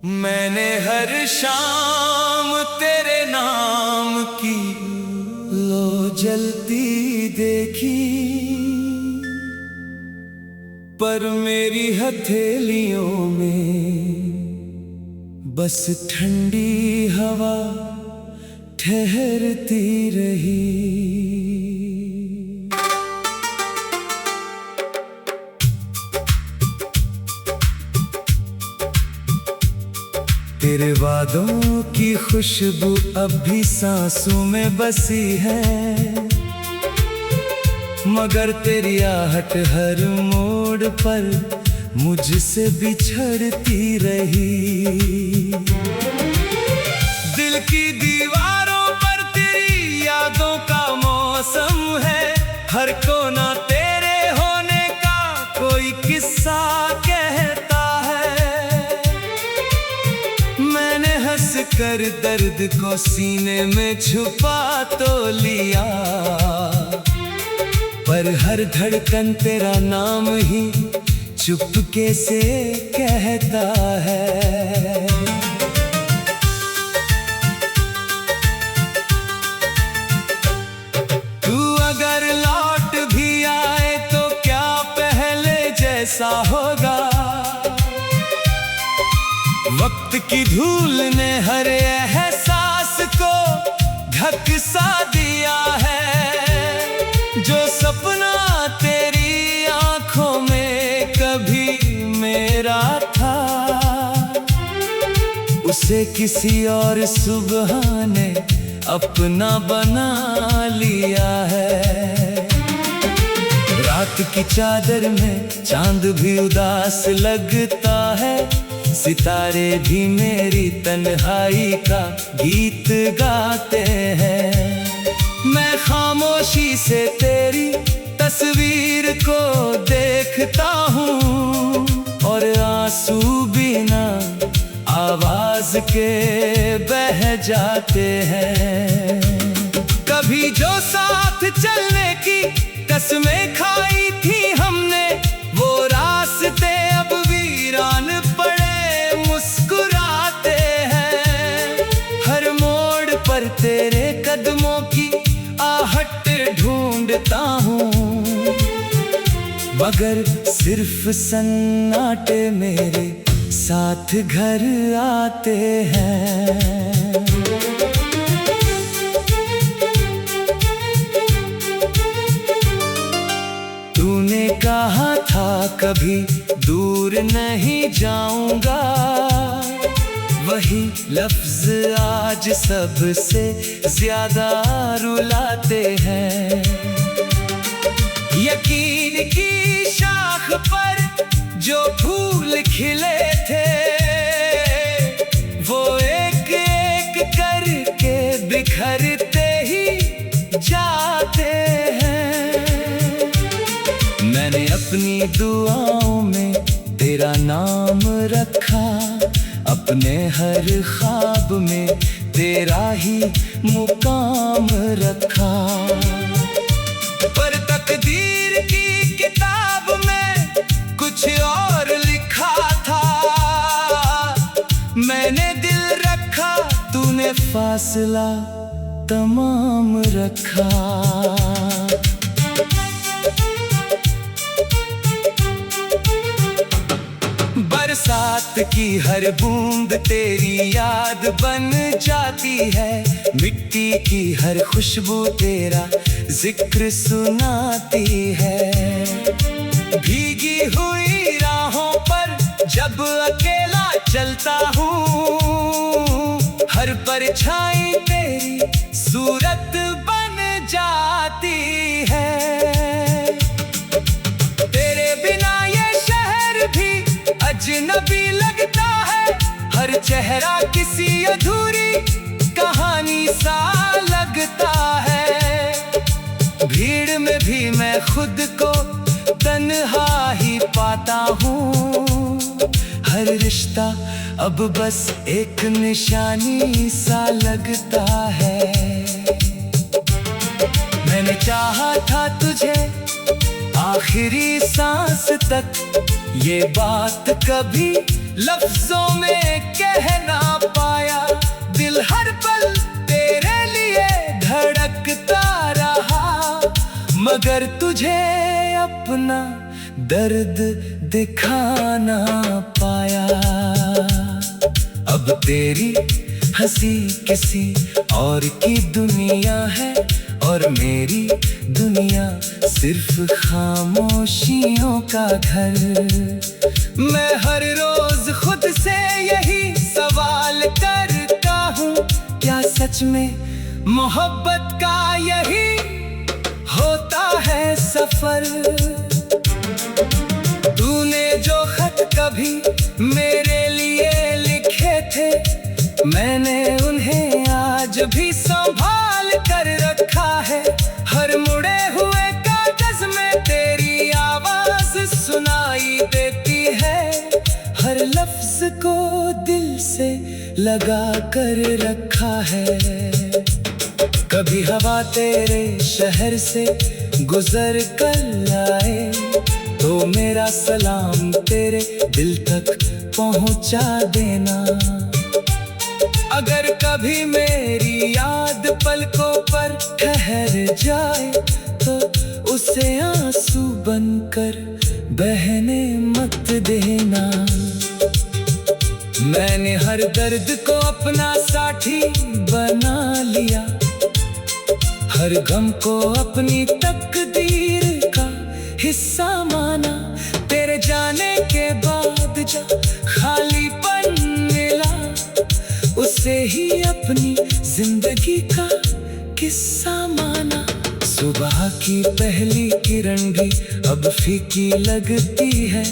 मैंने हर शाम तेरे नाम की लो जलती देखी, पर मेरी हथेलियों में बस ठंडी हवा ठहरती रही। तेरे वादों की खुशबू अब भी सांसों में बसी है, मगर तेरी आहट हर मोड़ पर मुझसे बिछड़ती रही। दिल की दीवारों पर तेरी यादों का मौसम है, हर कोना तेरे होने का कोई किस्सा कहता है। मैंने हंस कर दर्द को सीने में छुपा तो लिया, पर हर धड़कन तेरा नाम ही चुपके से कहता है। तू अगर लौट भी आए तो क्या पहले जैसा होगा? वक्त की धूल ने हर एहसास को ढक सा दिया है। जो सपना तेरी आंखों में कभी मेरा था, उसे किसी और सुबह ने अपना बना लिया है। रात की चादर में चांद भी उदास लगता है, सितारे भी मेरी तन्हाई का गीत गाते हैं। मैं खामोशी से तेरी तस्वीर को देखता हूँ, और आंसू बिना आवाज के बह जाते हैं। कभी जो साथ चलने की कसमें खाई थी हमने, वो रास्ते अब वीरान पड़े मुस्कुराते हैं। हर मोड़ पर तेरे कदमों की आहट ढूंढता हूँ, मगर सिर्फ सन्नाटे मेरे साथ घर आते हैं। तूने कहा था कभी दूर नहीं जाऊंगा, वही लफ्ज आज सबसे ज्यादा रुलाते हैं। यकीन की शाख पर जो फूल खिले थे, वो एक एक करके बिखरते ही जाते हैं। मैंने अपनी दुआओं में तेरा नाम रखा, अपने हर ख्वाब में तेरा ही मुकाम रखा। पर तकदीर की किताब में कुछ और लिखा था। मैंने दिल रखा, तूने फासला तमाम रखा। बरसात की हर बूंद तेरी याद बन जाती है, मिट्टी की हर खुशबू तेरा जिक्र सुनाती है। भीगी हुई राहों पर जब अकेला चलता हूँ, हर परछाई तेरी सूरत बन जाती है। तेरे बिना ये शहर भी अजनबी लगता है, हर चेहरा किसी अधूरी कहानी सा लगता है। भीड़ में भी मैं खुद को तन्हा ही पाता हूँ, हर रिश्ता अब बस एक निशानी सा लगता है। मैंने चाहा था तुझे आखिरी सांस तक, ये बात कभी लफ्जों में कह तुझे अपना दर्द दिखा ना पाया। अब तेरी हंसी किसी और की दुनिया है और मेरी दुनिया सिर्फ खामोशियों का घर। मैं हर रोज खुद से यही सवाल करता हूँ, क्या सच में मोहब्बत का यही होता है सफर। तूने जो खत कभी मेरे लिए लिखे थे, मैंने उन्हें आज भी संभाल कर रखा है। हर मुड़े हुए कागज में तेरी आवाज सुनाई देती है, हर लफ्ज को दिल से लगा कर रखा है। कभी हवा तेरे शहर से गुजर कर आए तो मेरा सलाम तेरे दिल तक पहुंचा देना। अगर कभी मेरी याद पलकों पर ठहर जाए तो उसे आंसू बनकर बहने मत देना। मैंने हर दर्द को अपना साथी बना लिया, हर गम को अपनी तकदीर का हिस्सा माना। तेरे जाने के बाद जो खालीपन मिला, उसे ही अपनी जिंदगी का किस्सा माना। सुबह की पहली किरण भी अब फीकी लगती है,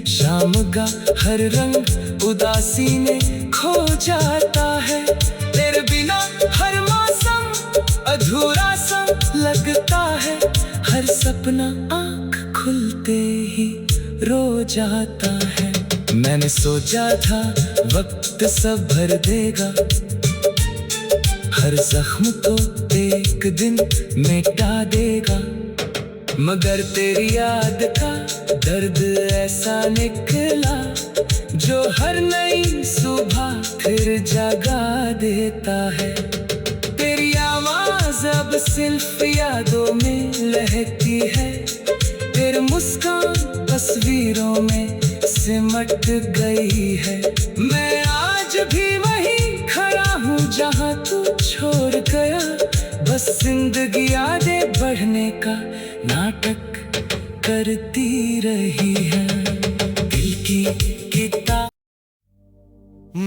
शाम का हर रंग उदासी में खो जाता है। तेरे बिना हर मौसम अधूरा सा लगता है, हर सपना आँख खुलते ही रो जाता है। मैंने सोचा था वक्त सब भर देगा, हर जख्म को एक दिन मिटा देगा, मगर तेरी याद का दर्द ऐसा निकला जो हर नई सुबह फिर जगा देता है। तेरी आवाज अब सिर्फ यादों में लहती है, तेरी मुस्कान तस्वीरों में सिमट गई है। मैं आज भी वहीं खड़ा हूँ जहाँ तू छोड़ गया, बस जिंदगी आगे बढ़ने का नाटक करती रही है। दिल की किताब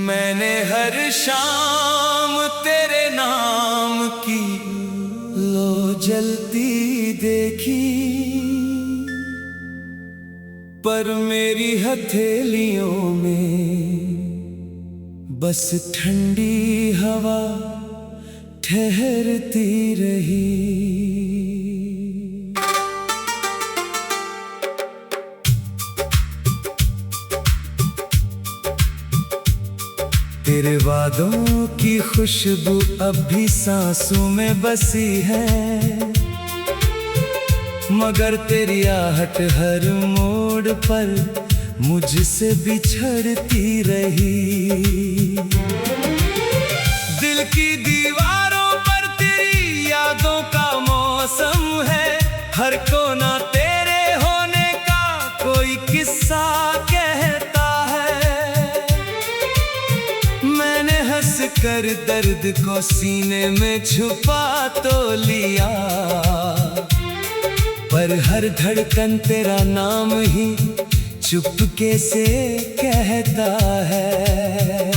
मैंने हर शाम तेरे नाम की लो जलती देखी, पर मेरी हथेलियों में बस ठंडी हवा ठहरती रही। तेरे वादों की खुशबू अब भी सांसों में बसी है, मगर तेरी आहट हर मोड़ पर मुझसे बिछड़ती रही। दिल की दीवारों पर तेरी यादों का मौसम है, हर कोना तेरे होने का कोई किस्सा कहता है। मैंने हंस कर दर्द को सीने में छुपा तो लिया, पर हर धड़कन तेरा नाम ही चुपके से कहता है।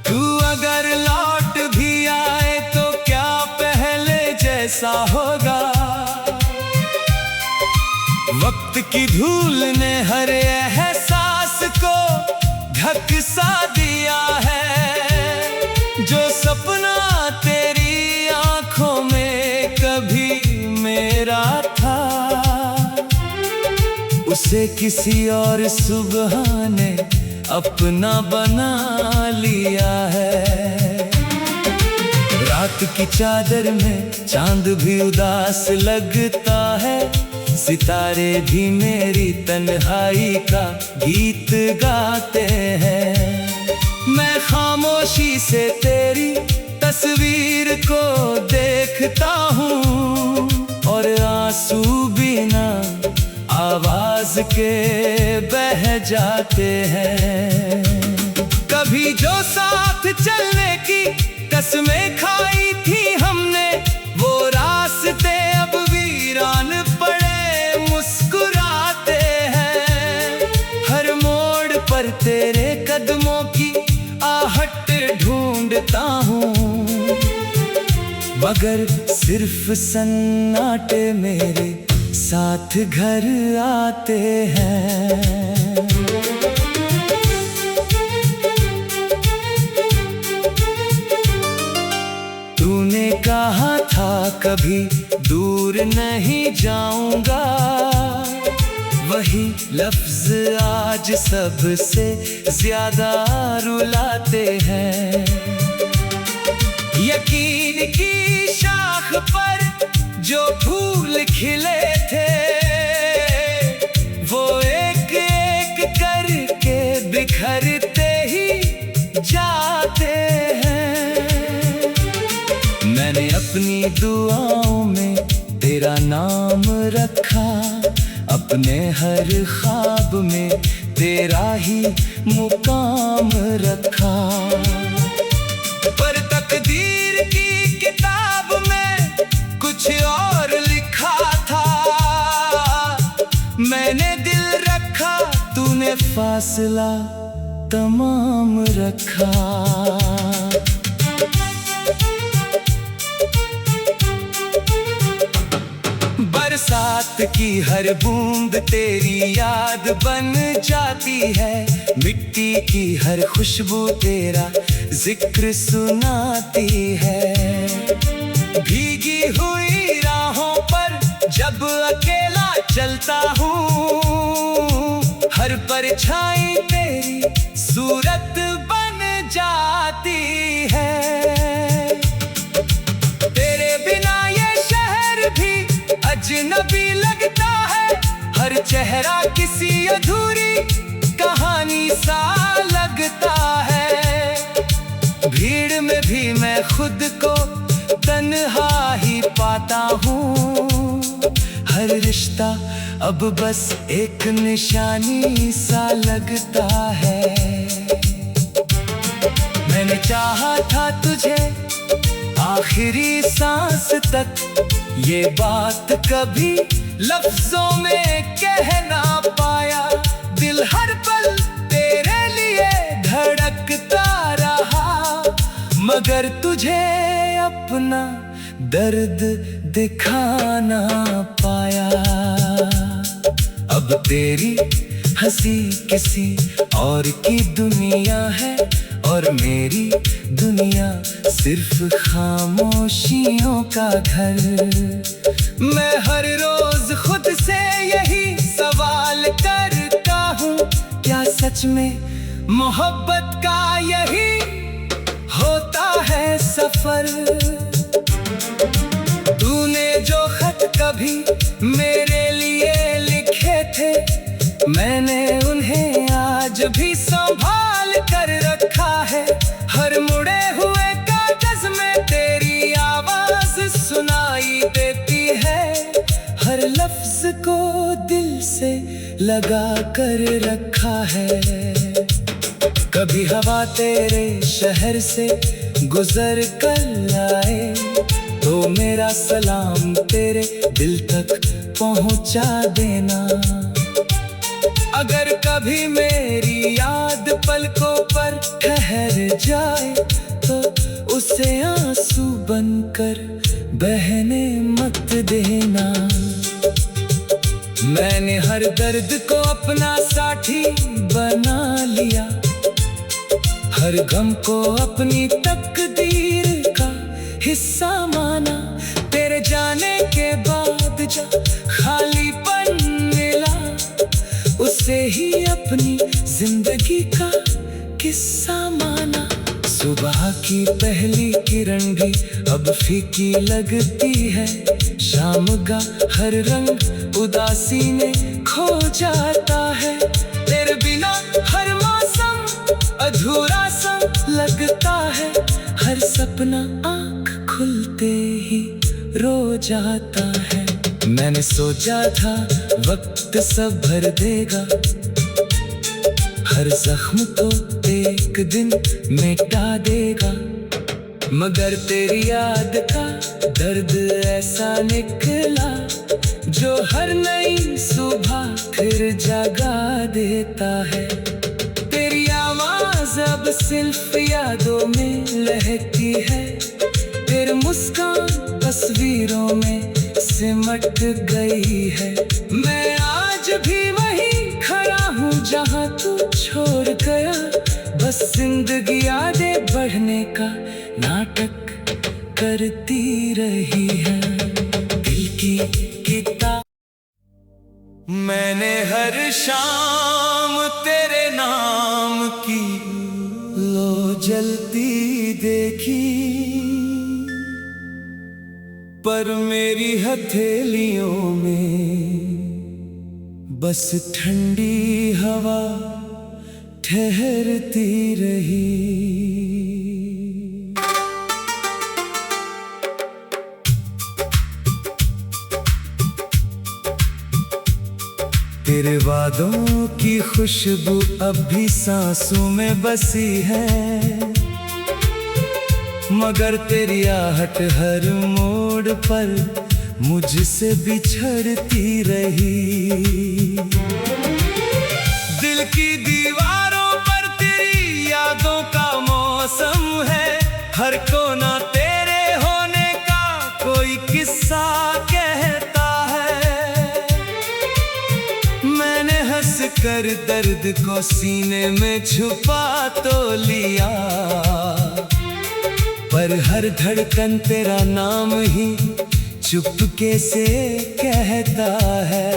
तू अगर लौट भी आए तो क्या पहले जैसा होगा, वक्त की धूल ने हर एहसास को ढक सा दिया है। जो सपना तेरी आंखों में कभी मेरा था, उसे किसी और सुबह ने अपना बना लिया है। रात की चादर में चांद भी उदास लगता है, सितारे भी मेरी तन्हाई का गीत गाते हैं। मैं खामोशी से तेरी तस्वीर को देखता हूँ और आंसू बिना आवाज के बह जाते हैं। कभी जो साथ चलने की कसमें खाई थी हमने, वो रास्ते अब वीरान पड़े मुस्कुराते हैं। हर मोड़ पर तेरे कदमों की आहट ढूंढता हूँ, मगर सिर्फ सन्नाटे मेरे साथ घर आते हैं। तूने कहा था कभी दूर नहीं जाऊंगा, वही लफ्ज आज सबसे ज्यादा रुलाते हैं। यकीन की शाख पर जो फूल खिले थे, वो एक एक करके बिखरते ही जाते हैं। मैंने अपनी दुआओं में तेरा नाम रखा, अपने हर ख्वाब में तेरा ही मुकाम रखा। पर तकदीर की किताब में कुछ और लिखा था, मैंने दिल रखा, तूने फासला तमाम रखा। बरसात की हर बूंद तेरी याद बन जाती है, मिट्टी की हर खुशबू तेरा जिक्र सुनाती है। भीगी हुई राहों पर जब अकेला चलता हूँ, हर परछाई तेरी सूरत बन जाती है। तेरे बिना ये शहर भी अजनबी लगता है, हर चेहरा किसी अधूरी कहानी सा लगता है। भीड़ में भी मैं खुद को तन्हा ही पाता हूँ, हर रिश्ता अब बस एक निशानी सा लगता है। मैंने चाहा था तुझे आखिरी सांस तक, ये बात कभी लफ्जों में कह ना पाया। दिल हर पल तेरे लिए धड़कता रहा, मगर तुझे अपना दर्द दिखाना पाया। अब तेरी हंसी किसी और की दुनिया है, और मेरी दुनिया सिर्फ खामोशियों का घर। मैं हर रोज खुद से यही सवाल करता हूँ, क्या सच में मोहब्बत का यही होता है सफर। तूने जो खत कभी मेरे लिए लिखे थे, मैंने उन्हें आज भी संभाल कर रखा है। हर मुड़े हुए कागज में तेरी आवाज सुनाई देती है, हर लफ्ज को दिल से लगा कर रखा है। कभी हवा तेरे शहर से गुजर कर आए, तो मेरा सलाम तेरे दिल तक पहुंचा देना। अगर कभी मेरी याद पलकों पर ठहर जाए, तो उसे आंसू बनकर बहने मत देना। मैंने हर दर्द को अपना साथी बना लिया, हर गम को अपनी तकदीर का हिस्सा माना। तेरे जाने के बाद जो खालीपन मिला, उसे ही अपनी जिंदगी का किस्सा माना। सुबह की पहली किरण भी अब फीकी लगती है, शाम का हर रंग उदासी ने खो जाता है। तेरे बिना हर मौसम अधूरा सा लगता है, हर हर सपना आँख खुलते ही रो जाता है। मैंने सोचा था वक्त सब भर देगा, हर जख्म को एक दिन मिटा देगा, मगर तेरी याद का दर्द ऐसा निकला जो हर नई सुबह फिर जगा देता है। तेरी आवाज अब सिर्फ यादों में लहती है, तेरी मुस्कान तस्वीरों में सिमट गई है। मैं आज भी वहीं खड़ा हूँ जहाँ तू छोड़ गया, बस जिंदगी आगे बढ़ने का नाटक करती रही है। दिल की किताब मैंने हर शाम तेरे नाम की लो जलती देखी, पर मेरी हथेलियों में बस ठंडी हवा ठहरती रही। तेरे वादों की खुशबू अब भी सांसों में बसी है, मगर तेरी आहट हर मोड़ पर मुझसे बिछड़ती रही। दिल की दीवारों पर तेरी यादों का मौसम है, हर कोना तेरे होने का कोई किस्सा कहता है। मैंने हंस कर दर्द को सीने में छुपा तो लिया, पर हर धड़कन तेरा नाम ही चुपके से कहता है।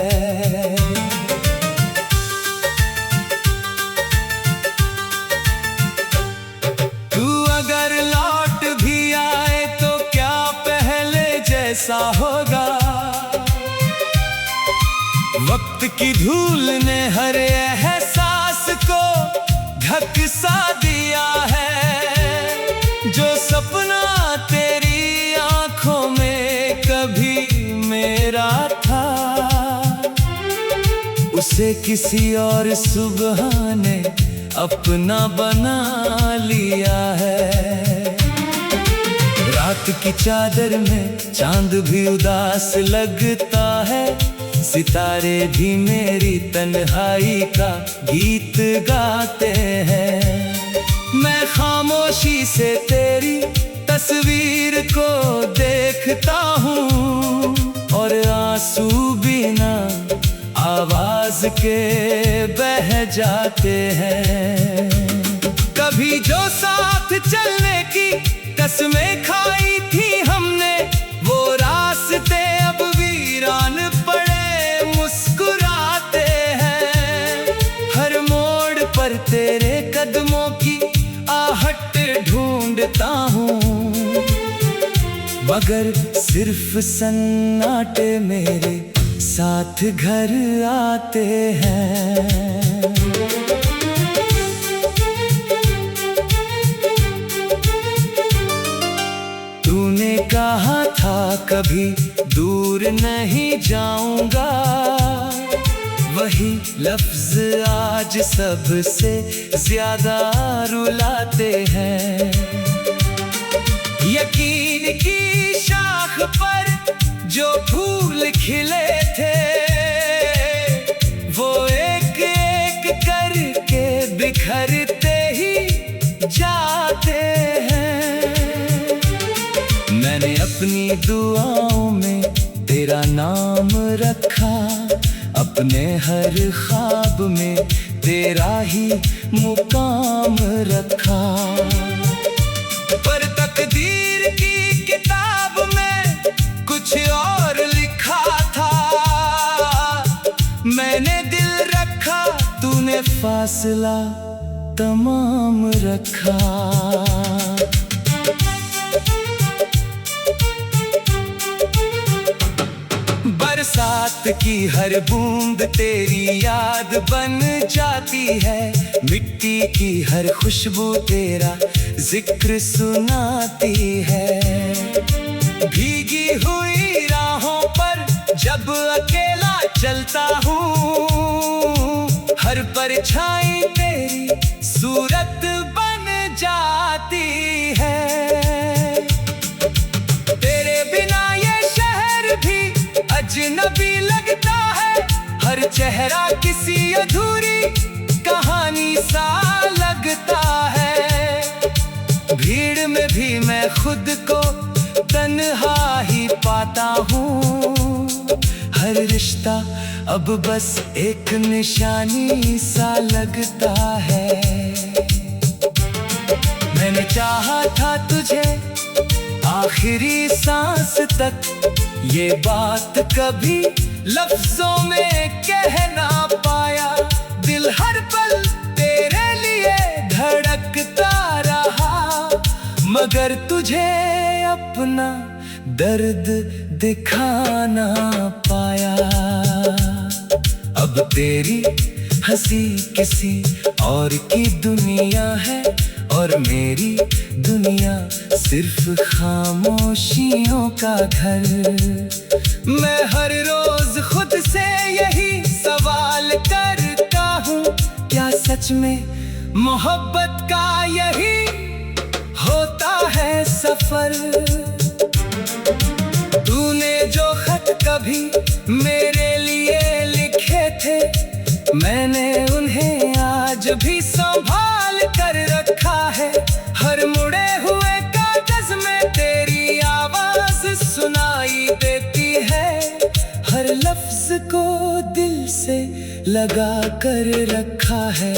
तू अगर लौट भी आए तो क्या पहले जैसा होगा, वक्त की धूल ने हर एहसास को ढक सा दिया है। जो सपना तेरी आंखों में कभी मेरा था, उसे किसी और सुबह ने अपना बना लिया है। रात की चादर में चांद भी उदास लगता है, सितारे भी मेरी तन्हाई का गीत गाते हैं। मैं खामोशी से तेरी तस्वीर को देखता हूँ, और आंसू बिना आवाज के बह जाते हैं। कभी जो साथ चलने की कसमें खाई थी हमने, वो रास्ते अब वीरान पड़े मुस्कुराते हैं। हर मोड़ पर तेरे कदमों की आहट ढूंढता हूँ, मगर सिर्फ सन्नाटे मेरे साथ घर आते हैं। तूने कहा था कभी दूर नहीं जाऊंगा, वही लफ्ज आज सबसे ज्यादा रुलाते हैं। यकीन की शाख पर जो फूल खिले थे, वो एक एक करके बिखरते ही जाते हैं। मैंने अपनी दुआओं में तेरा नाम रखा, अपने हर ख्वाब में तेरा ही मुकाम रखा, पर तकदीर की किताब में कुछ और लिखा था। मैंने दिल रखा, तूने फासला तमाम रखा। बरसात रात की हर बूंद तेरी याद बन जाती है, मिट्टी की हर खुशबू तेरा जिक्र सुनाती है। भीगी हुई राहों पर जब अकेला चलता हूँ, हर परछाई तेरी सूरत बन जाती है। तेरे बिना ये शहर भी अजनबी लगता है, हर चेहरा किसी अधूरी कहानी सा लगता है। भीड़ में भी मैं खुद को तन्हा ही पाता हूँ, हर रिश्ता अब बस एक निशानी सा लगता है। मैंने चाहा था तुझे आखिरी सांस तक, ये बात कभी लफ्जों में कह ना पाया। दिल हर पल तेरे लिए धड़कता रहा, मगर तुझे अपना दर्द दिखाना पाया। अब तेरी हंसी किसी और की दुनिया है, और मेरी दुनिया सिर्फ खामोशियों का घर। मैं हर रोज खुद से यही सवाल करता हूँ, क्या सच में मोहब्बत का यही होता है सफर। तूने जो खत कभी मेरे लिए लिखे थे, मैंने उन्हें आज भी संभाल कर रखा है। हर मुड़े हुए कागज में तेरी आवाज सुनाई देती है, हर लफ्ज को दिल से लगा कर रखा है।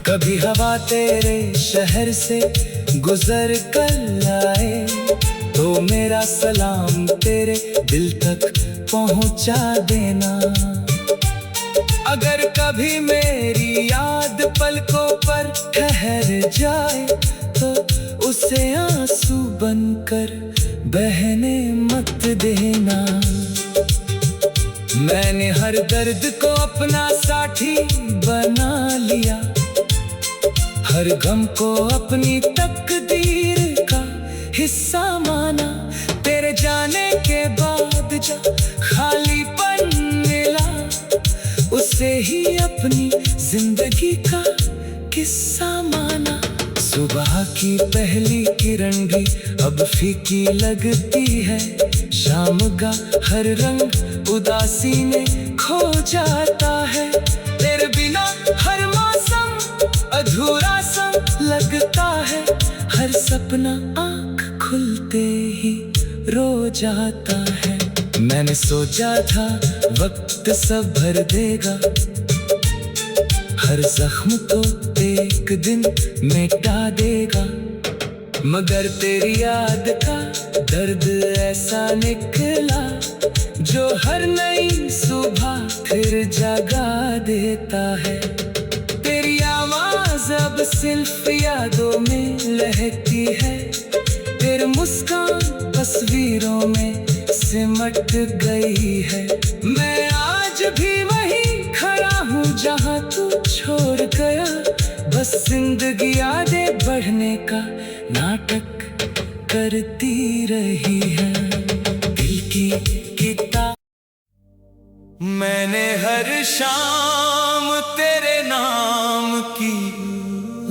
कभी हवा तेरे शहर से गुजर कर आए, तो मेरा सलाम तेरे दिल तक पहुंचा देना। अगर कभी मेरी याद पलकों पर ठहर जाए, तो उसे आंसू बनकर बहने मत देना। मैंने हर दर्द को अपना साथी बना लिया, हर गम को अपनी तकदीर का हिस्सा माना। तेरे जाने के बाद जो खालीपन मिला, उसे ही अपनी जिंदगी का किस्सा माना। सुबह की पहली किरण भी अब फीकी लगती है, शाम का हर रंग उदासी में खो जाता है। तेरे बिना हर मौसम अधूरा सा लगता है, हर सपना आँख खुलते ही रो जाता है। मैंने सोचा था वक्त सब भर देगा, हर जख्म को एक दिन मिटा देगा, मगर तेरी याद का दर्द ऐसा निकला, जो हर नई सुबह फिर जगा देता है। तेरी आवाज अब सिर्फ यादों में लहती है, तेरी मुस्कान तस्वीरों में सिमट गई है। मैं आज भी वहीं खड़ा हूँ जहाँ तू छोड़ गया, बस जिंदगी आगे बढ़ने का नाटक करती रही है। दिल की किताब मैंने हर शाम तेरे नाम की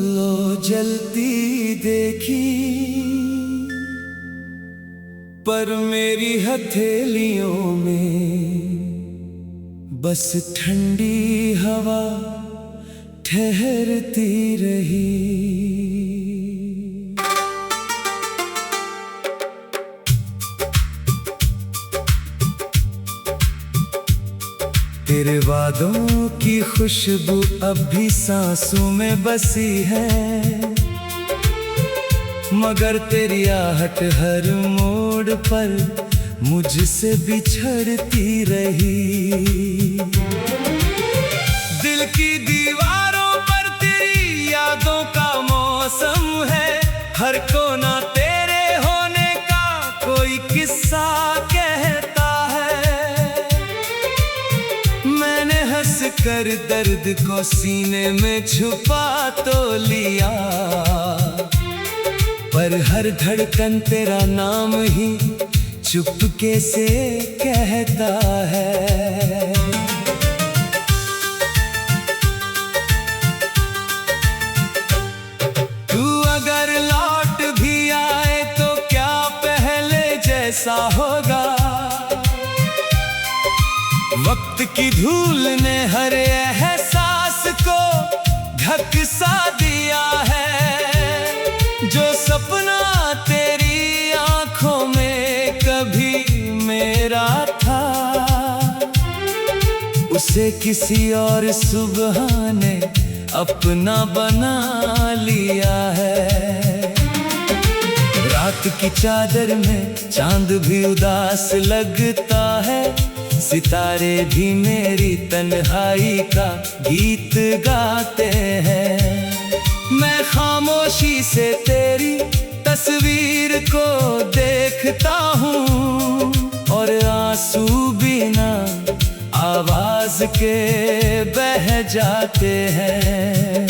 लो जलती देखी, पर मेरी हथेलियों में बस ठंडी हवा ठहरती रही। तेरे वादों की खुशबू अब भी सांसों में बसी है, मगर तेरी आहट हर मोड़ पर मुझसे बिछड़ती रही। दिल की दीवारों पर तेरी यादों का मौसम है, हर कोना तेरे होने का कोई किस्सा कहता है। हंस कर दर्द को सीने में छुपा तो लिया, पर हर धड़कन तेरा नाम ही चुपके से कहता है। तू अगर लौट भी आए तो क्या पहले जैसा होगा? वक्त की धूल ने हर एहसास को ढक सा दिया है। जो सपना तेरी आंखों में कभी मेरा था, उसे किसी और सुबह ने अपना बना लिया है। रात की चादर में चांद भी उदास लगता है, सितारे भी मेरी तन्हाई का गीत गाते हैं। मैं खामोशी से तेरी तस्वीर को देखता हूँ, और आंसू बिना आवाज के बह जाते हैं।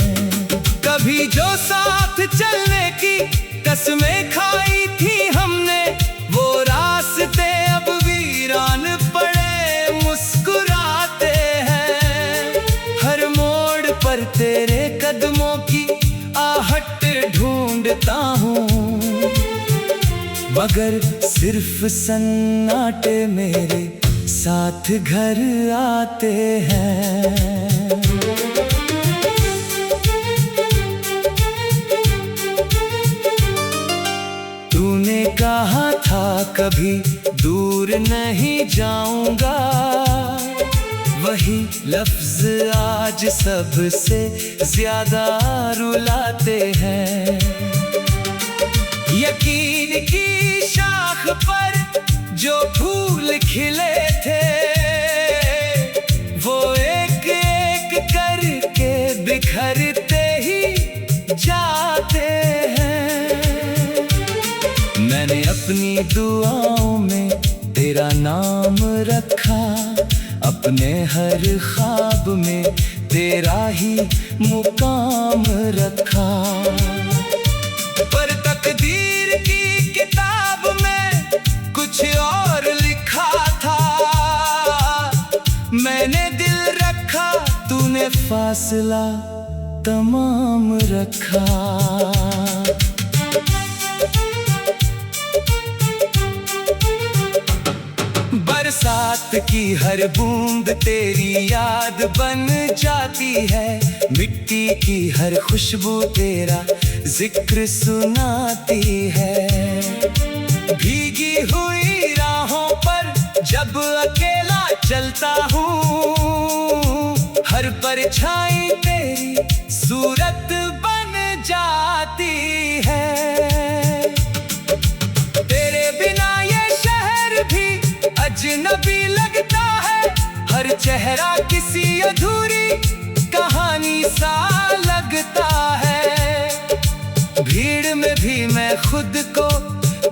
कभी जो साथ चलने की कसमें खाई थी हमने, वो रास्ते अब वीरान पड़े मुस्कुराते हैं। हर मोड़ पर तेरे कदमों की आहट ढूंढता हूँ, मगर सिर्फ सन्नाटे मेरे साथ घर आते हैं। तूने कहा था कभी दूर नहीं जाऊंगा, वही लफ्ज आज सबसे ज्यादा रुलाते हैं। यकीन की शाख पर जो फूल खिले थे, वो एक एक करके बिखरते ही जाते हैं। मैंने अपनी दुआओं में तेरा नाम रखा, अपने हर ख्वाब में तेरा ही मुकाम रखा। पर तकदीर की किताब में कुछ और लिखा था, मैंने दिल रखा, तूने फासला तमाम रखा। बरसात की हर बूंद तेरी याद बन जाती है, मिट्टी की हर खुशबू तेरा जिक्र सुनाती है। भीगी हुई राहों पर जब अकेला चलता हूँ, हर परछाई तेरी सूरत बन जाती है। तेरे बिना ये शहर भी अजनबी लगता है, हर चेहरा किसी अधूरी कहानी सा लगता है। भीड़ में भी मैं खुद को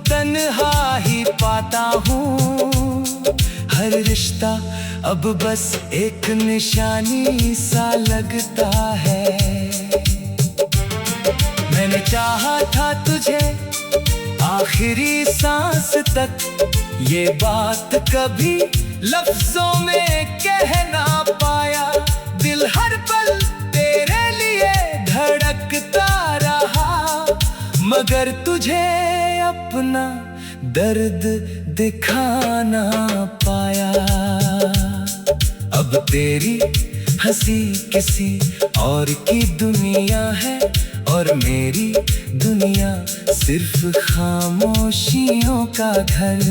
तन्हा ही पाता हूँ, हर रिश्ता अब बस एक निशानी सा लगता है। मैंने चाहा था तुझे आखिरी सांस तक, ये बात कभी लफ्जों में कह ना पाया। दिल हर पल तेरे लिए धड़कता रहा, मगर तुझे अपना दर्द दिखा ना पाया। अब तेरी हंसी किसी और की दुनिया है, और मेरी दुनिया सिर्फ खामोशियों का घर।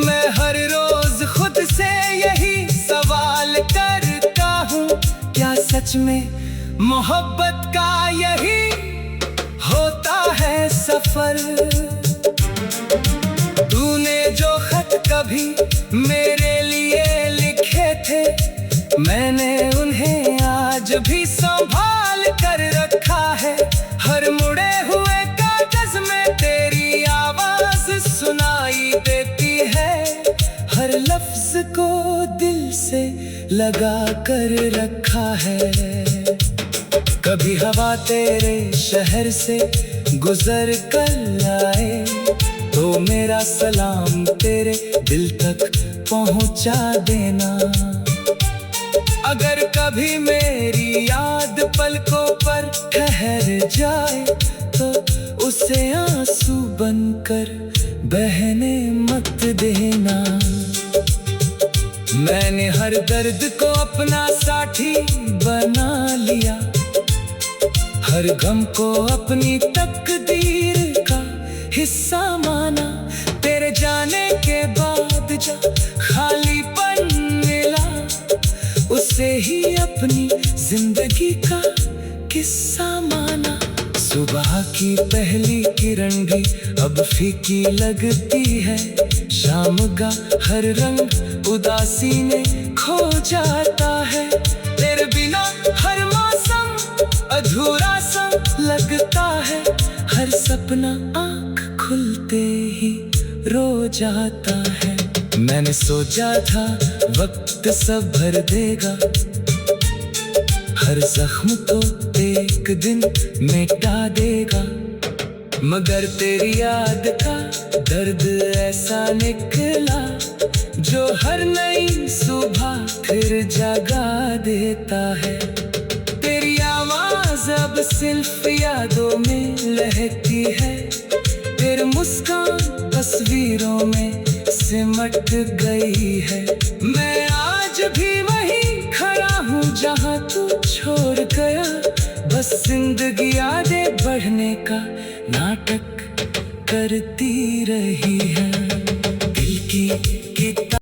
मैं हर रोज खुद से यही सवाल करता हूँ, क्या सच में मोहब्बत का यही होता है सफर? तूने जो खत कभी मेरे लिए लिखे थे, मैंने उन्हें आज भी संभाल कर रखा है। हर मुड़े हुए कागज में तेरी आवाज सुनाई देती है, हर लफ्ज को दिल से लगा कर रखा है। कभी हवा तेरे शहर से गुजर कर आए तो मेरा सलाम तेरे दिल तक पहुंचा देना। अगर कभी मेरी याद पलकों पर ठहर जाए तो उसे आंसू बनकर बहने मत देना। मैंने हर दर्द को अपना साथी बना लिया, हर गम को अपनी तकदीर का हिस्सा माना। तेरे जाने के बाद जो खालीपन मिला उसे ही अपनी जिंदगी का किस्सा माना। सुबह की पहली किरण भी अब फीकी लगती है, शाम का हर रंग उदासी में खो जाता है। तेरे बिना हर मौसम अधूरा सा लगता है, हर सपना आँख खुलते ही रो जाता है। मैंने सोचा था वक्त सब भर देगा, हर जख्म को एक दिन मिटा देगा, मगर तेरी याद का दर्द ऐसा निकला जो हर नई सुबह फिर जगा देता है। तेरी आवाज अब सिर्फ यादों में लहती है, तेरी मुस्कान तस्वीरों में सिमट गई है। मैं आज भी वहीं खड़ा हूँ जहाँ तू छोड़ गया, बस जिंदगी आगे बढ़ने का नाटक करती रही है। दिल की